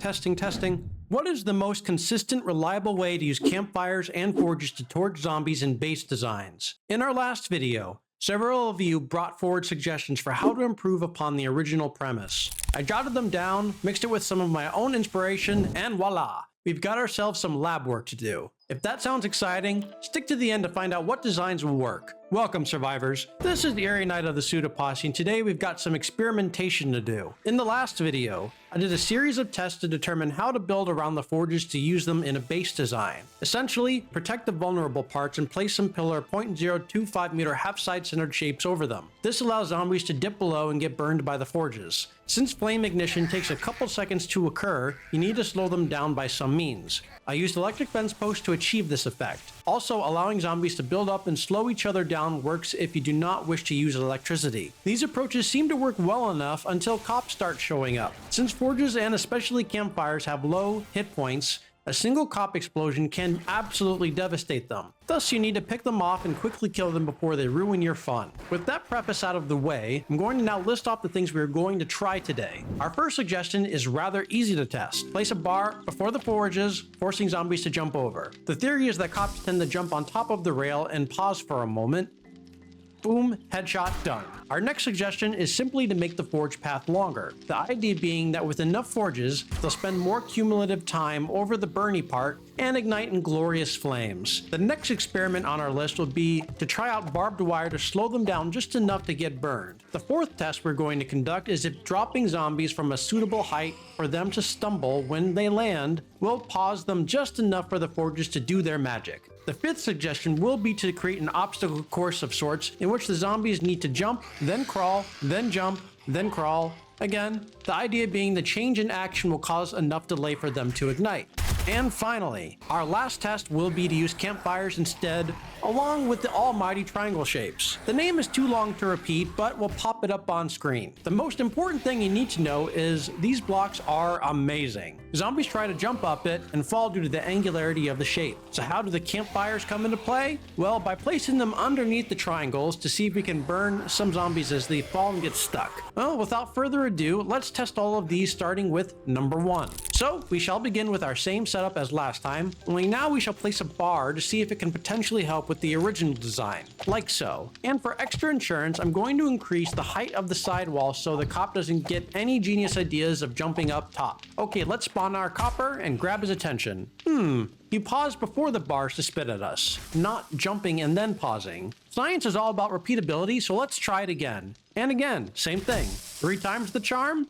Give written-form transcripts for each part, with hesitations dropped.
testing. What is the most consistent, reliable way to use campfires and forges to torch zombies in base designs? In our last video, several of you brought forward suggestions for how to improve upon the original premise. I jotted them down, mixed it with some of my own inspiration, and voila! We've got ourselves some lab work to do. If that sounds exciting, stick to the end to find out what designs will work. Welcome, survivors. This is the Area Night of the Pseudo Posse, and today we've got some experimentation to do. In the last video, I did a series of tests to determine how to build around the forges to use them in a base design. Essentially, protect the vulnerable parts and place some pillar 0.025 meter half-side centered shapes over them. This allows zombies to dip below and get burned by the forges. Since flame ignition takes a couple seconds to occur, you need to slow them down by some means. I used electric fence posts to achieve this effect. Also, allowing zombies to build up and slow each other down works if you do not wish to use electricity. These approaches seem to work well enough until cops start showing up. Since forges and especially campfires have low hit points, a single cop explosion can absolutely devastate them. Thus, you need to pick them off and quickly kill them before they ruin your fun. With that preface out of the way, I'm going to now list off the things we are going to try today. Our first suggestion is rather easy to test. Place a bar before the forges, forcing zombies to jump over. The theory is that cops tend to jump on top of the rail and pause for a moment. Boom, headshot, done. Our next suggestion is simply to make the forge path longer. The idea being that with enough forges, they'll spend more cumulative time over the burny part and ignite in glorious flames. The next experiment on our list will be to try out barbed wire to slow them down just enough to get burned. The fourth test we're going to conduct is if dropping zombies from a suitable height for them to stumble when they land will pause them just enough for the forges to do their magic. The fifth suggestion will be to create an obstacle course of sorts in which the zombies need to jump, then crawl, then jump, then crawl. Again, the idea being the change in action will cause enough delay for them to ignite. And finally, our last test will be to use campfires instead, along with the almighty triangle shapes. The name is too long to repeat, but we'll pop it up on screen. The most important thing you need to know is these blocks are amazing. Zombies try to jump up it and fall due to the angularity of the shape. So how do the campfires come into play? Well, by placing them underneath the triangles to see if we can burn some zombies as they fall and get stuck. Well, without further ado, let's test all of these starting with number 1. So we shall begin with our same setup as last time, only now we shall place a bar to see if it can potentially help with the original design, like so. And for extra insurance, I'm going to increase the height of the sidewall so the cop doesn't get any genius ideas of jumping up top. Okay, let's spawn our copper and grab his attention. He paused before the bars to spit at us, not jumping and then pausing. Science is all about repeatability, so let's try it again. And again, same thing. 3 times the charm?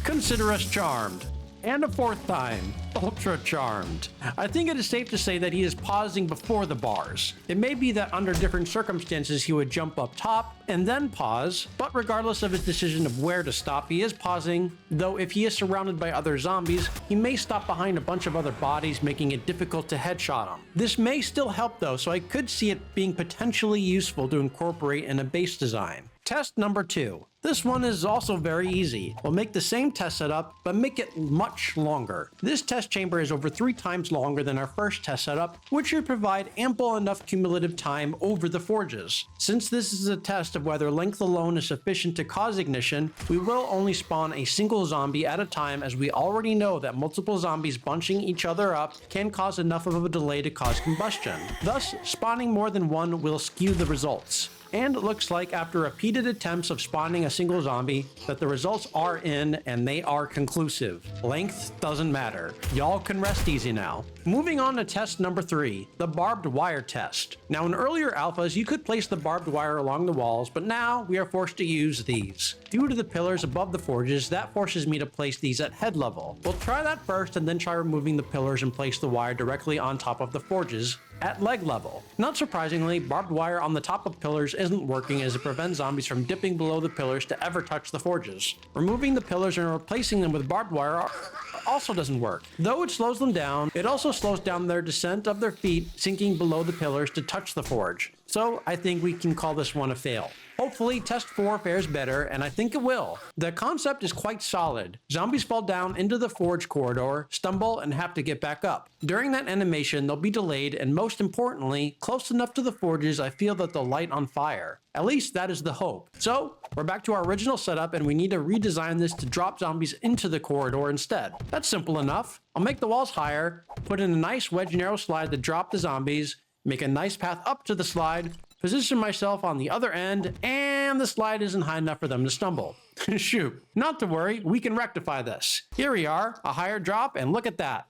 Consider us charmed. And a 4th time, ultra charmed. I think it is safe to say that he is pausing before the bars. It may be that under different circumstances he would jump up top and then pause, but regardless of his decision of where to stop, he is pausing, though if he is surrounded by other zombies, he may stop behind a bunch of other bodies, making it difficult to headshot him. This may still help though, so I could see it being potentially useful to incorporate in a base design. Test number 2. This one is also very easy. We'll make the same test setup, but make it much longer. This test chamber is over 3 times longer than our first test setup, which should provide ample enough cumulative time over the forges. Since this is a test of whether length alone is sufficient to cause ignition, we will only spawn a single zombie at a time, as we already know that multiple zombies bunching each other up can cause enough of a delay to cause combustion. Thus, spawning more than one will skew the results. And it looks like after repeated attempts of spawning a single zombie, that the results are in and they are conclusive. Length doesn't matter. Y'all can rest easy now. Moving on to test number 3, the barbed wire test. Now in earlier alphas, you could place the barbed wire along the walls, but now we are forced to use these. Due to the pillars above the forges, that forces me to place these at head level. We'll try that first and then try removing the pillars and place the wire directly on top of the forges at leg level. Not surprisingly, barbed wire on the top of pillars isn't working, as it prevents zombies from dipping below the pillars to ever touch the forges. Removing the pillars and replacing them with barbed wire also doesn't work. Though it slows them down, it also slows down their descent of their feet sinking below the pillars to touch the forge. so I think we can call this one a fail. Hopefully, test 4 fares better, and I think it will. The concept is quite solid. Zombies fall down into the forge corridor, stumble, and have to get back up. During that animation, they'll be delayed, and most importantly, close enough to the forges I feel that they'll light on fire. At least that is the hope. So, we're back to our original setup, and we need to redesign this to drop zombies into the corridor instead. That's simple enough. I'll make the walls higher, put in a nice wedge narrow slide to drop the zombies, make a nice path up to the slide, position myself on the other end, and the slide isn't high enough for them to stumble. Shoot, not to worry, we can rectify this. Here we are, a higher drop, and look at that.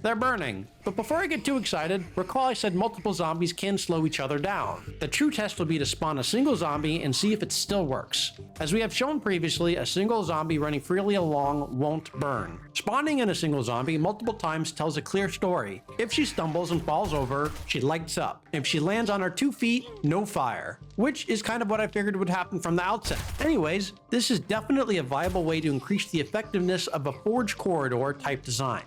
They're burning. But before I get too excited, recall I said multiple zombies can slow each other down. The true test will be to spawn a single zombie and see if it still works. As we have shown previously, a single zombie running freely along won't burn. Spawning in a single zombie multiple times tells a clear story. If she stumbles and falls over, she lights up. If she lands on her 2 feet, no fire. Which is kind of what I figured would happen from the outset. Anyways, this is definitely a viable way to increase the effectiveness of a forge corridor type design.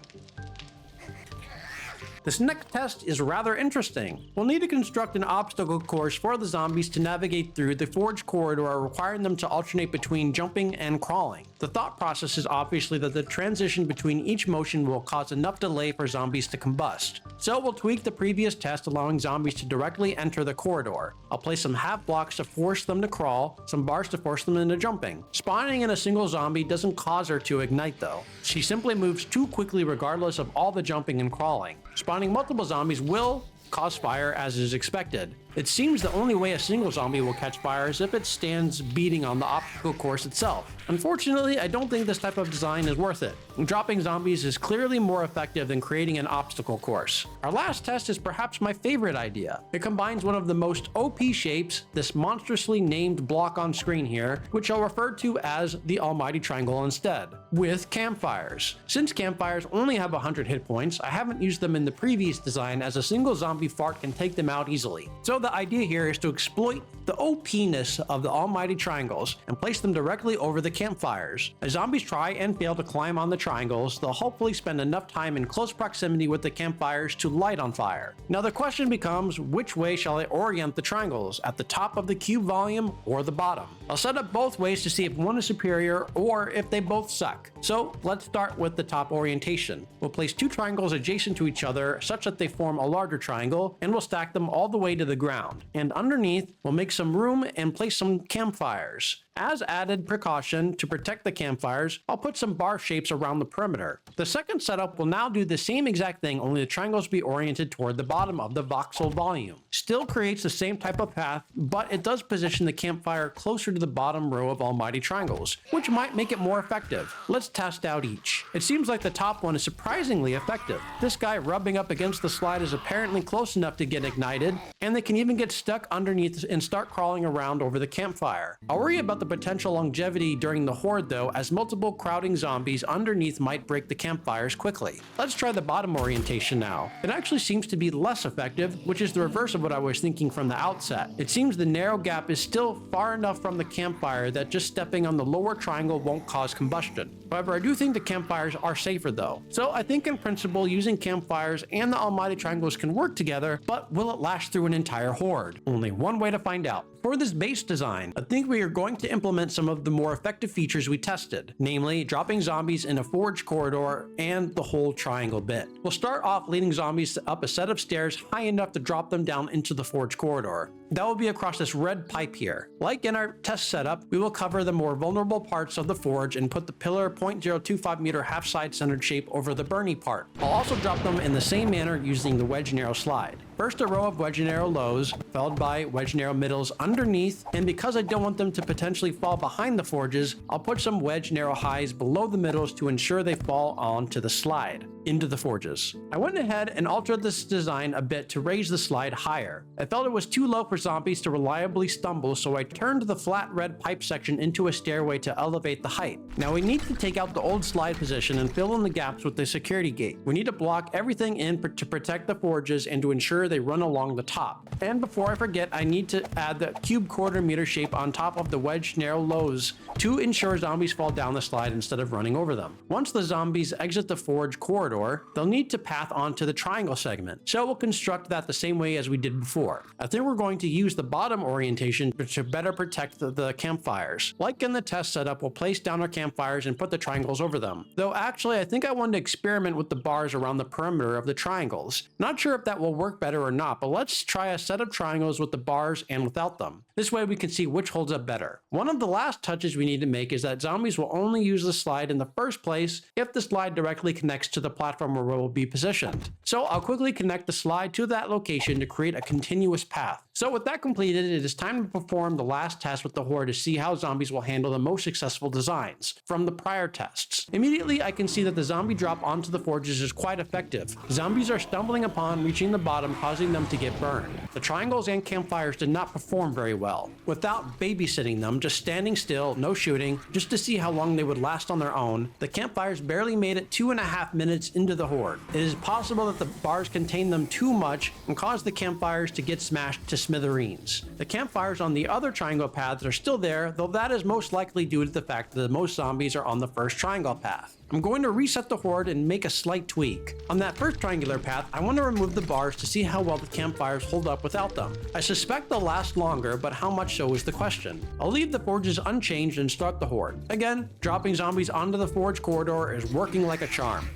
This next test is rather interesting. We'll need to construct an obstacle course for the zombies to navigate through the forge corridor, requiring them to alternate between jumping and crawling. The thought process is obviously that the transition between each motion will cause enough delay for zombies to combust. So we'll tweak the previous test, allowing zombies to directly enter the corridor. I'll place some half blocks to force them to crawl, some bars to force them into jumping. Spawning in a single zombie doesn't cause her to ignite though. She simply moves too quickly regardless of all the jumping and crawling. Spawning multiple zombies will cause fire as is expected. It seems the only way a single zombie will catch fire is if it stands beating on the obstacle course itself. Unfortunately, I don't think this type of design is worth it. Dropping zombies is clearly more effective than creating an obstacle course. Our last test is perhaps my favorite idea. It combines one of the most OP shapes, this monstrously named block on screen here, which I'll refer to as the Almighty Triangle instead, with campfires. Since campfires only have 100 hit points, I haven't used them in the previous design as a single zombie fart can take them out easily. So the idea here is to exploit the OP-ness of the Almighty Triangles and place them directly over the campfires. As zombies try and fail to climb on the triangles, they'll hopefully spend enough time in close proximity with the campfires to light on fire. Now the question becomes, which way shall I orient the triangles, at the top of the cube volume or the bottom? I'll set up both ways to see if one is superior or if they both suck. So let's start with the top orientation. We'll place 2 triangles adjacent to each other such that they form a larger triangle, and we'll stack them all the way to the ground. And underneath, we'll make some room and place some campfires. As added precaution to protect the campfires, I'll put some bar shapes around the perimeter. The second setup will now do the same exact thing, only the triangles will be oriented toward the bottom of the voxel volume. Still creates the same type of path, but it does position the campfire closer to the bottom row of Almighty Triangles, which might make it more effective. Let's test out each. It seems like the top one is surprisingly effective. This guy rubbing up against the slide is apparently close enough to get ignited, and they can even get stuck underneath and start crawling around over the campfire. I'll worry about the potential longevity during the horde though, as multiple crowding zombies underneath might break the campfires quickly. Let's try the bottom orientation now. It actually seems to be less effective, which is the reverse of what I was thinking from the outset. It seems the narrow gap is still far enough from the campfire that just stepping on the lower triangle won't cause combustion. However, I do think the campfires are safer though. So I think in principle using campfires and the Almighty Triangles can work together, but will it last through an entire horde? Only one way to find out. For this base design, I think we are going to implement some of the more effective features we tested, namely dropping zombies in a forge corridor and the whole triangle bit. We'll start off leading zombies up a set of stairs high enough to drop them down into the forge corridor. That will be across this red pipe here. Like in our test setup, we will cover the more vulnerable parts of the forge and put the pillar 0.025 meter half side centered shape over the burny part. I'll also drop them in the same manner using the wedge narrow slide. First a row of wedge narrow lows, followed by wedge narrow middles underneath, and because I don't want them to potentially fall behind the forges, I'll put some wedge narrow highs below the middles to ensure they fall onto the slide, into the forges. I went ahead and altered this design a bit to raise the slide higher. I felt it was too low for zombies to reliably stumble, so I turned the flat red pipe section into a stairway to elevate the height. Now we need to take out the old slide position and fill in the gaps with the security gate. We need to block everything in to protect the forges and to ensure sure they run along the top. And before I forget, I need to add the cube quarter-meter shape on top of the wedged narrow lows to ensure zombies fall down the slide instead of running over them. Once the zombies exit the forge corridor, they'll need to path onto the triangle segment, so we'll construct that the same way as we did before. I think we're going to use the bottom orientation to better protect the campfires. Like in the test setup, we'll place down our campfires and put the triangles over them. Though actually, I think I want to experiment with the bars around the perimeter of the triangles. Not sure if that will work better or not, but let's try a set of triangles with the bars and without them. This way we can see which holds up better. One of the last touches we need to make is that zombies will only use the slide in the first place if the slide directly connects to the platform where we'll be positioned. So I'll quickly connect the slide to that location to create a continuous path. So with that completed, it is time to perform the last test with the horde to see how zombies will handle the most successful designs from the prior tests. Immediately, I can see that the zombie drop onto the forges is quite effective. Zombies are stumbling upon reaching the bottom, causing them to get burned. The triangles and campfires did not perform very well. Without babysitting them, just standing still, no shooting, just to see how long they would last on their own, the campfires barely made it 2.5 minutes into the horde. It is possible that the bars contained them too much and caused the campfires to get smashed to smithereens. The campfires on the other triangle paths are still there, though that is most likely due to the fact that most zombies are on the first triangle path. I'm going to reset the horde and make a slight tweak. On that first triangular path, I want to remove the bars to see how well the campfires hold up without them. I suspect they'll last longer, but how much so is the question. I'll leave the forges unchanged and start the horde. Again, dropping zombies onto the forge corridor is working like a charm.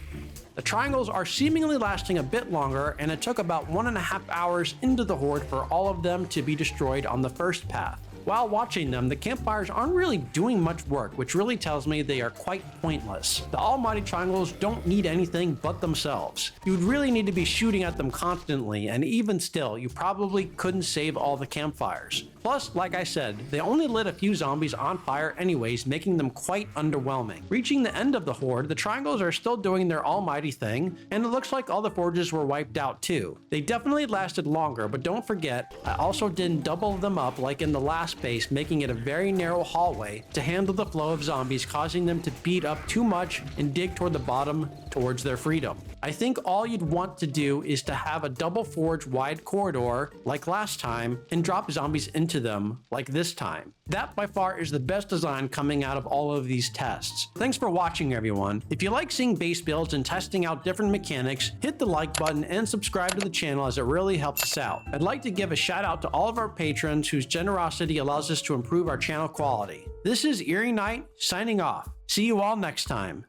The triangles are seemingly lasting a bit longer, and it took about 1.5 hours into the horde for all of them to be destroyed on the first path. While watching them, the campfires aren't really doing much work, which really tells me they are quite pointless. The almighty triangles don't need anything but themselves. You would really need to be shooting at them constantly, and even still, you probably couldn't save all the campfires. Plus, like I said, they only lit a few zombies on fire anyways, making them quite underwhelming. Reaching the end of the horde, the triangles are still doing their almighty thing, and it looks like all the forges were wiped out too. They definitely lasted longer, but don't forget, I also didn't double them up like in the last base, making it a very narrow hallway to handle the flow of zombies, causing them to beat up too much and dig toward the bottom towards their freedom. I think all you'd want to do is to have a double forge wide corridor like last time and drop zombies into them like this time. That by far is the best design coming out of all of these tests. Thanks for watching, everyone. If you like seeing base builds and testing out different mechanics, hit the like button and subscribe to the channel as it really helps us out. I'd like to give a shout out to all of our patrons whose generosity allows us to improve our channel quality. This is Eerie Knight signing off. See you all next time.